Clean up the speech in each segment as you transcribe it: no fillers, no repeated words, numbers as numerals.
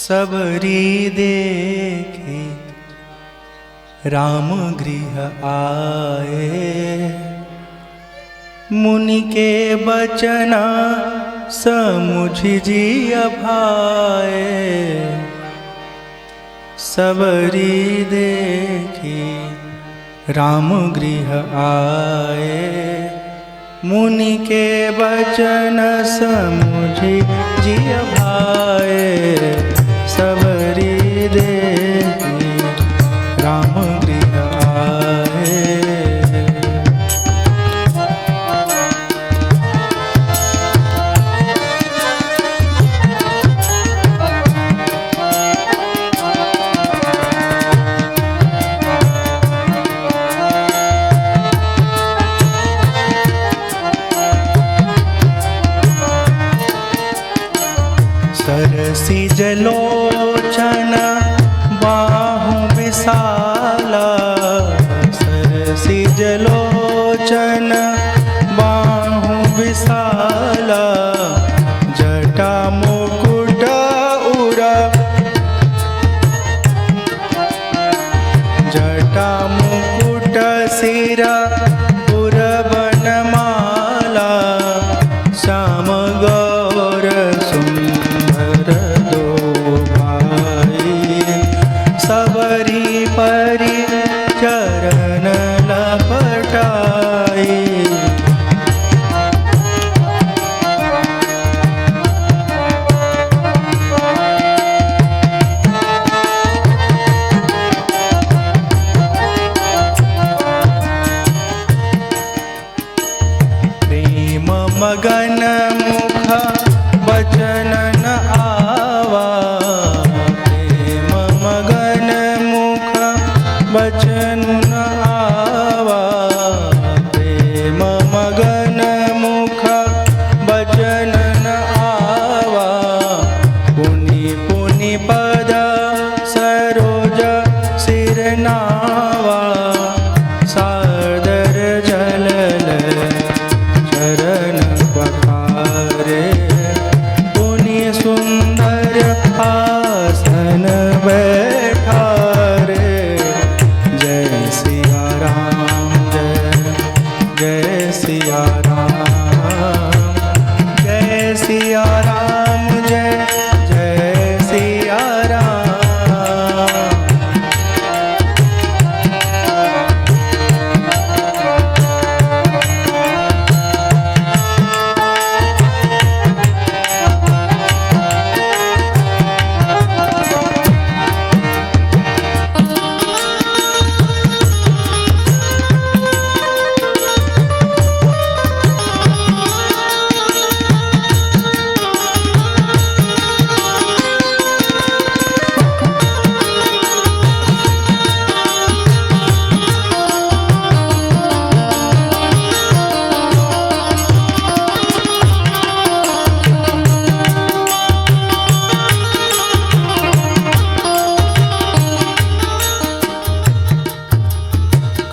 सबरी देखे राम गृह आए, मुनि के बचना समुझ जिय भाए। सबरी देखी राम गृह आए, मुनि के बचन समुझ जिय भाए। सबरी देखी राम गृह आए। सरसी जलोचन बाहु विशाला, सरसी जलोचन बाहु विशाला। जटा मुकुट उरा, जटा मुकुट सिरा पुरवनमाला। श्याम गौर सुंदर दो भाई, सबरी परि चरण लपटाई। प्रेम मगन मुख बचन न आवा, प्रेम मगन मुख बचन न आवा। प्रेम मगन मुख बचन न आवा, पुनि पुनि पद सरोज सिर नावा। सादर जलल चरण पखारे, पुनि सुंदर आसन बैठारे। जय सिया राम, जय जय सिया राम, जय सिया राम, जय जय सिया राम।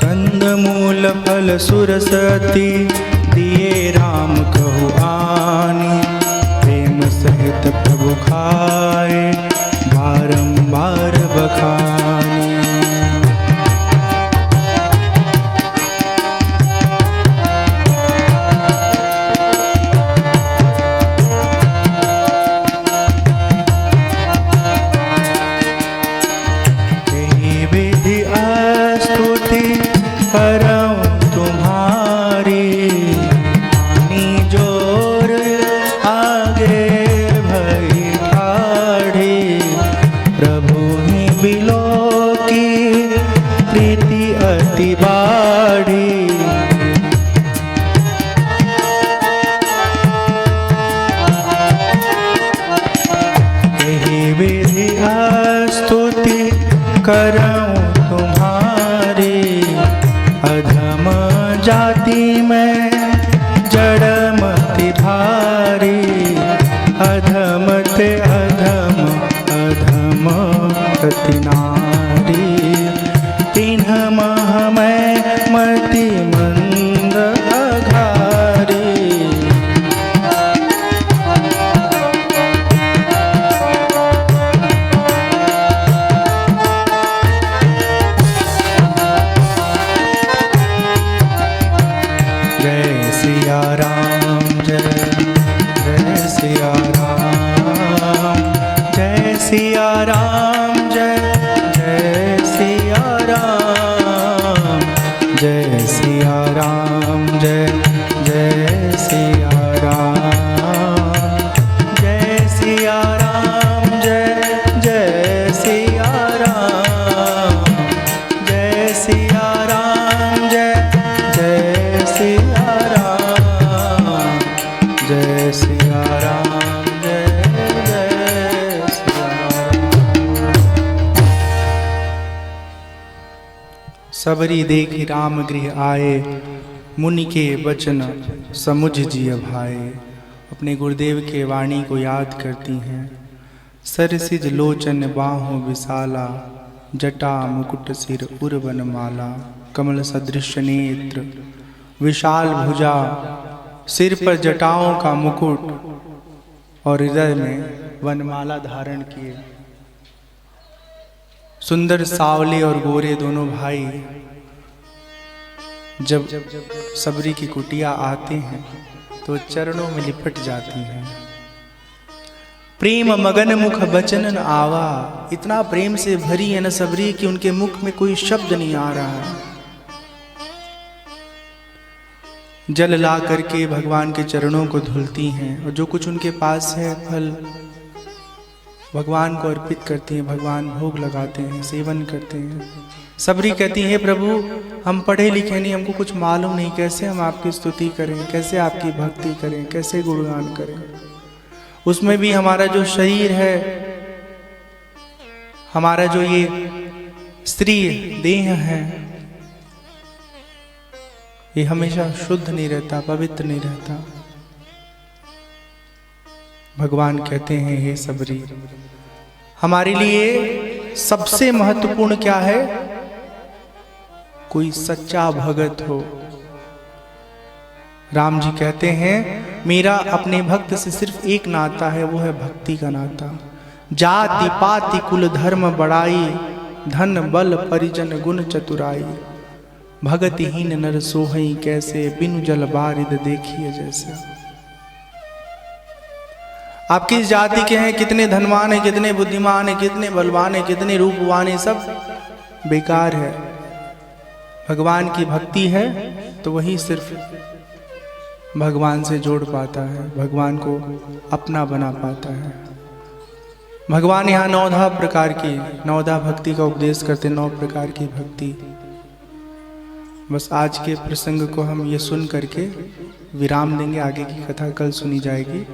कंदमूल फल सुरसती दिए राम कहु आनी। प्रेम सहित प्रभु खाए बारंबार बखानी। यही विधि स्तुति करऊं तुम्हारी, पानी जोर आगे भई ठाढ़ी। प्रभु ही बिलो की प्रीति अति बाढ़ी। यही विधि स्तुति करऊं तुम्हारी। अधम जाति में जड़मति भारी। अधम ते अधम अधम अति नारी। तिन्ह मह में मति मंद अघारी। सिया राम, जय जय सिया राम, जय सिया राम, जय जय सिया राम, जय सिया राम, जय जय सिया राम, जय सिया राम, जय जय सिया राम, जय सिया राम, जय जय सिया राम। सबरी देखि राम गृह आए, मुनि के वचन समुझ जिय भाए। अपने गुरुदेव के वाणी को याद करती हैं। सरसिज लोचन बाहों विशाला, जटा मुकुट सिर उर्वन माला। कमल सदृश नेत्र विशाल भुजा, सिर पर जटाओं का मुकुट और हृदय में वनमाला धारण किए। सुंदर सावले और गोरे दोनों भाई जब सबरी की कुटिया आते हैं तो चरणों में लिपट जाती हैं। प्रेम मगन मुख बचन न आवा, इतना प्रेम से भरी है न सबरी कि उनके मुख में कोई शब्द नहीं आ रहा है। जल ला करके भगवान के चरणों को धुलती हैं और जो कुछ उनके पास है फल भगवान को अर्पित करती हैं। भगवान भोग लगाते हैं, सेवन करते हैं। सबरी कहती है प्रभु हम पढ़े लिखे नहीं, हमको कुछ मालूम नहीं, कैसे हम आपकी स्तुति करें, कैसे आपकी भक्ति करें, कैसे गुणगान करें। उसमें भी हमारा जो शरीर है, हमारा जो ये स्त्री देह है, ये हमेशा शुद्ध नहीं रहता, पवित्र नहीं रहता। भगवान कहते हैं हे सबरी, हमारे लिए सबसे महत्वपूर्ण क्या है? कोई सच्चा भगत हो। राम जी कहते हैं मेरा अपने भक्त से सिर्फ एक नाता है, वो है भक्ति का नाता। जाति पाति कुल धर्म बड़ाई, धन बल परिजन गुण चतुराई। भगतिहीन नर सोहई कैसे, बिनु जल बारिद देखिए जैसे। आप किस जाति के हैं, कितने धनवान हैं, कितने बुद्धिमान हैं, कितने बलवान हैं, कितने रूपवान हैं, सब बेकार है। भगवान की भक्ति है तो वही सिर्फ भगवान से जोड़ पाता है, भगवान को अपना बना पाता है। भगवान यहाँ 9 प्रकार की 9 भक्ति का उपदेश करते, 9 प्रकार की भक्ति। बस आज के प्रसंग को हम ये सुन करके विराम देंगे, आगे की कथा कल सुनी जाएगी।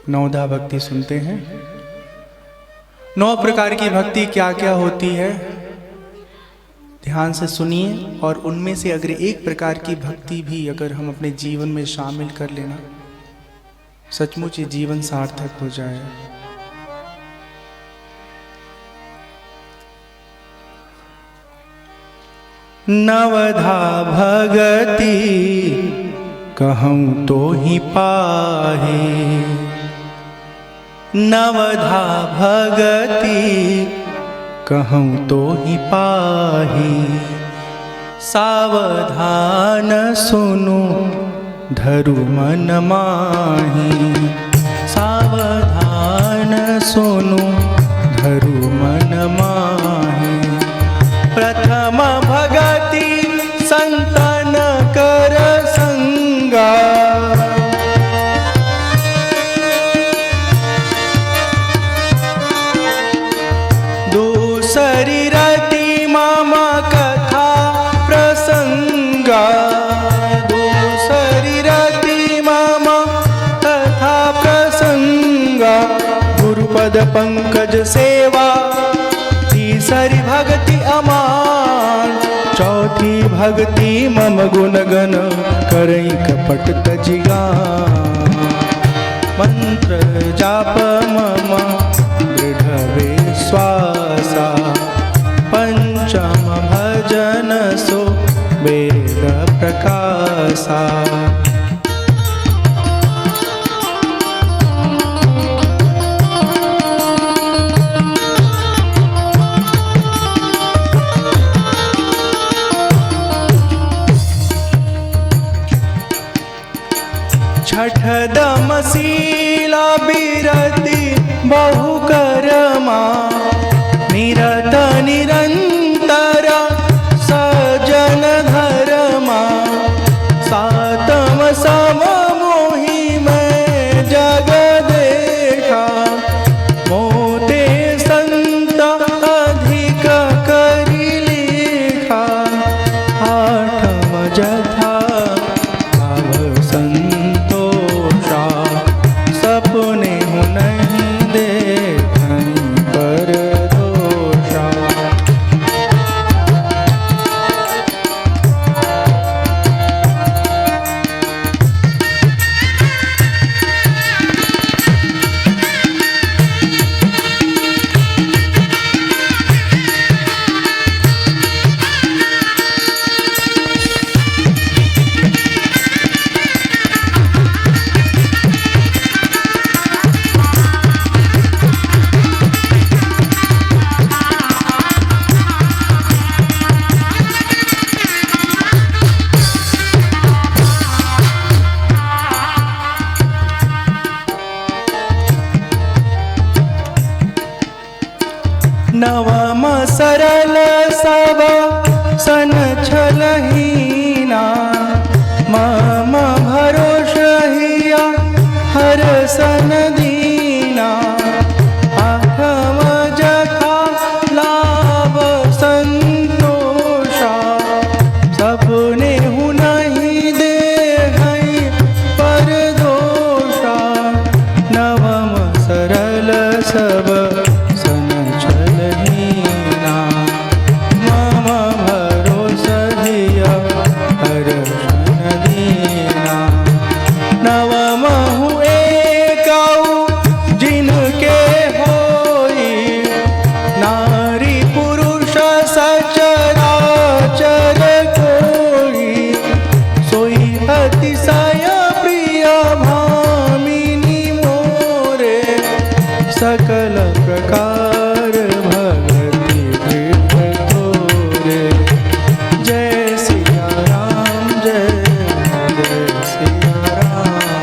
9 भक्ति सुनते हैं। 9 प्रकार की भक्ति क्या क्या होती है ध्यान से सुनिए, और उनमें से अगर एक प्रकार की भक्ति भी अगर हम अपने जीवन में शामिल कर लेना, सचमुच ये जीवन सार्थक हो जाए। नवधा भगति कहूँ तो ही पाहे, नवधा भगति कहूँ तो ही पाही। सावधान सुनु धरु मन माही, सावधान सुनु धरु मन माही। प्रथम भगति संतन कर संगा, दूसरी रति मम कथा प्रसंगा, दूसरी रति मम कथा प्रसंगा। गुरुपद पंकज सेवा, तीसरी भक्ति अमान, चौथी भक्ति मम गुणगन करई कपट तजिगान। मंत्र जाप मम दृढ़ विश्वासा, पंचम भजन सो वेद प्रकाशा। छठ दमशीला बिरति बहु कर धर्मा निरत निरंतर सजन धर्मा सातम सम मोहि मैं जग देखा मोते संत अधिक करि लेखा आठम जथा भाव संतोषा सपने हूँ नहीं देखनी पर दोषा। नवम सरल सब सन छलहीना मम भरोषहिया हर सन दीना आठम जथा लाभ संतोषा सपने हूँ नहीं देखई पर दोषा। नवम सरल सब सकल प्रकार भगति वृद्ध तोरे। जय सिया राम जय जय सिया राम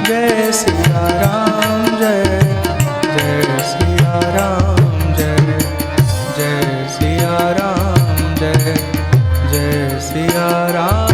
जय सिया राम जय जय सिया राम जय जय सिया राम जय जय सिया राम।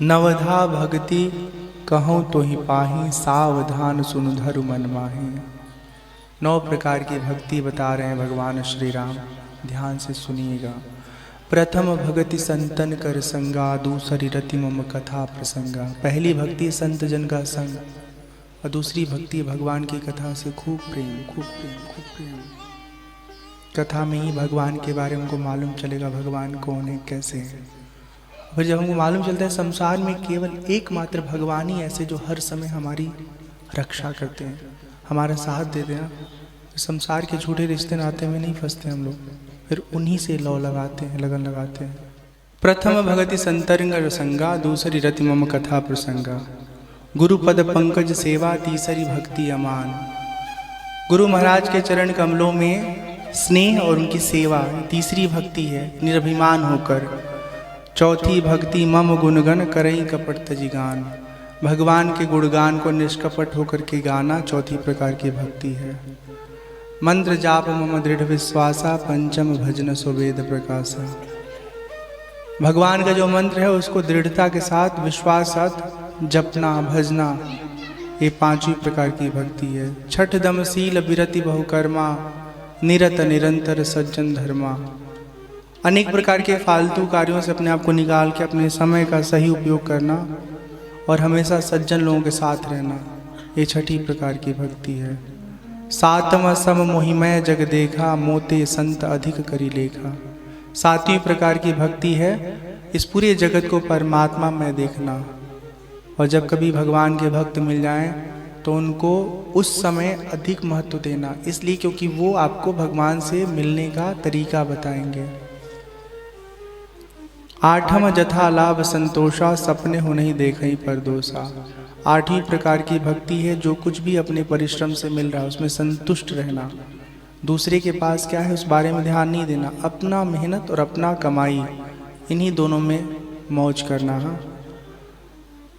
नवधा भक्ति कहूँ तो ही पाही सावधान सुन धरु मन माही। 9 प्रकार की भक्ति बता रहे हैं भगवान श्री राम, ध्यान से सुनिएगा। प्रथम भक्ति संतन कर संगा दूसरी रति मम कथा प्रसंगा। पहली भक्ति संत जन का संग और दूसरी भक्ति भगवान की कथा से खूब प्रेम खूब प्रेम खूब प्रेम। कथा में ही भगवान के बारे में हमको मालूम चलेगा भगवान कौन है कैसे है। फिर जब हमको मालूम चलता है संसार में केवल एकमात्र भगवान ही ऐसे जो हर समय हमारी रक्षा करते हैं, हमारा साथ देते हैं। संसार के झूठे रिश्ते नाते में नहीं फंसते हम लोग, फिर उन्हीं से लौ लगाते हैं, लगन लगाते हैं। प्रथम भगति संतरंग रसंगा दूसरी रति मम कथा प्रसंगा। गुरुपद पंकज सेवा तीसरी भक्ति अमान। गुरु महाराज के चरण कमलों में स्नेह और उनकी सेवा तीसरी भक्ति है, निर्भिमान होकर। चौथी भक्ति मम गुणगन करई कपट तजी गान। भगवान के गुणगान को निष्कपट होकर के गाना चौथी प्रकार की भक्ति है। मंत्र जाप मम दृढ़ विश्वासा पंचम भजन सुवेद प्रकाशा। भगवान का जो मंत्र है उसको दृढ़ता के साथ विश्वास साथ जपना भजना, ये 5वीं प्रकार की भक्ति है। छठ दम शील विरति बहुकर्मा निरत निरंतर सज्जन धर्मा। अनेक प्रकार के फालतू कार्यों से अपने आप को निकाल के अपने समय का सही उपयोग करना और हमेशा सज्जन लोगों के साथ रहना, ये छठी प्रकार की भक्ति है। सातम सम मोहिमय जग देखा मोते संत अधिक करी लेखा। 7वीं प्रकार की भक्ति है इस पूरे जगत को परमात्मा में देखना, और जब कभी भगवान के भक्त मिल जाएं तो उनको उस समय अधिक महत्व देना, इसलिए क्योंकि वो आपको भगवान से मिलने का तरीका बताएंगे। 8म जथा लाभ संतोषा सपने हो नहीं देखई पर दोषा। 8वीं प्रकार की भक्ति है जो कुछ भी अपने परिश्रम से मिल रहा है उसमें संतुष्ट रहना, दूसरे के पास क्या है उस बारे में ध्यान नहीं देना, अपना मेहनत और अपना कमाई इन्हीं दोनों में मौज करना है।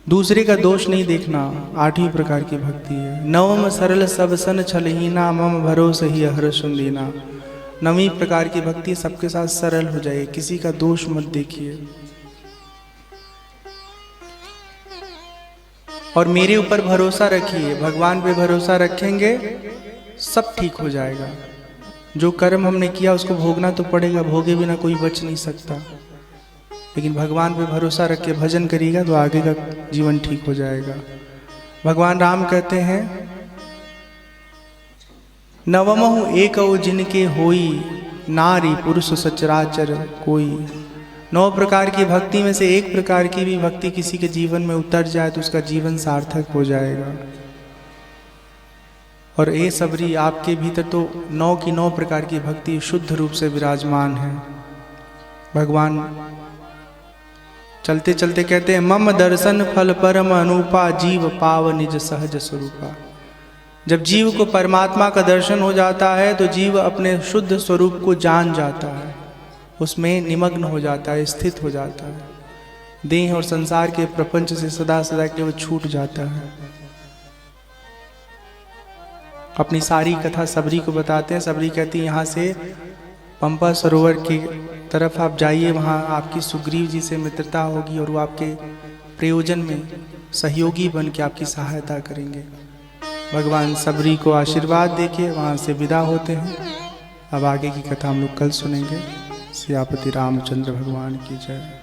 दूसरे का दोष नहीं देखना 8वीं प्रकार की भक्ति है। नवम सरल सब सन छलहीना मम भरोस ही हर सुंदीना। 9वीं प्रकार की भक्ति सबके साथ सरल हो जाए, किसी का दोष मत देखिए। और मेरे ऊपर भरोसा रखिए, भगवान पे भरोसा रखेंगे सब ठीक हो जाएगा। जो कर्म हमने किया उसको भोगना तो पड़ेगा, भोगे बिना कोई बच नहीं सकता। लेकिन भगवान पे भरोसा रख के भजन करिएगा तो आगे का जीवन ठीक हो जाएगा। भगवान राम कहते हैं नवमहु एकौ जिनके होई नारी पुरुष सचराचर कोई। 9 प्रकार की भक्ति में से एक प्रकार की भी भक्ति किसी के जीवन में उतर जाए तो उसका जीवन सार्थक हो जाएगा। और ए सबरी, आपके भीतर तो 9 की 9 प्रकार की भक्ति शुद्ध रूप से विराजमान है। भगवान चलते चलते कहते हैं मम दर्शन फल परम अनुपा जीव पाव निज सहज स्वरूपा। जब जीव को परमात्मा का दर्शन हो जाता है तो जीव अपने शुद्ध स्वरूप को जान जाता है, उसमें निमग्न हो जाता है, स्थित हो जाता है। देह और संसार के प्रपंच से सदा सदा के वो छूट जाता है। अपनी सारी कथा सबरी को बताते हैं। सबरी कहती है यहाँ से पंपा सरोवर की तरफ आप जाइए, वहाँ आपकी सुग्रीव जी से मित्रता होगी और वो आपके प्रयोजन में सहयोगी बन के आपकी सहायता करेंगे। भगवान सबरी को आशीर्वाद देके वहाँ से विदा होते हैं। अब आगे की कथा हम लोग कल सुनेंगे। सियापति रामचंद्र भगवान की जय।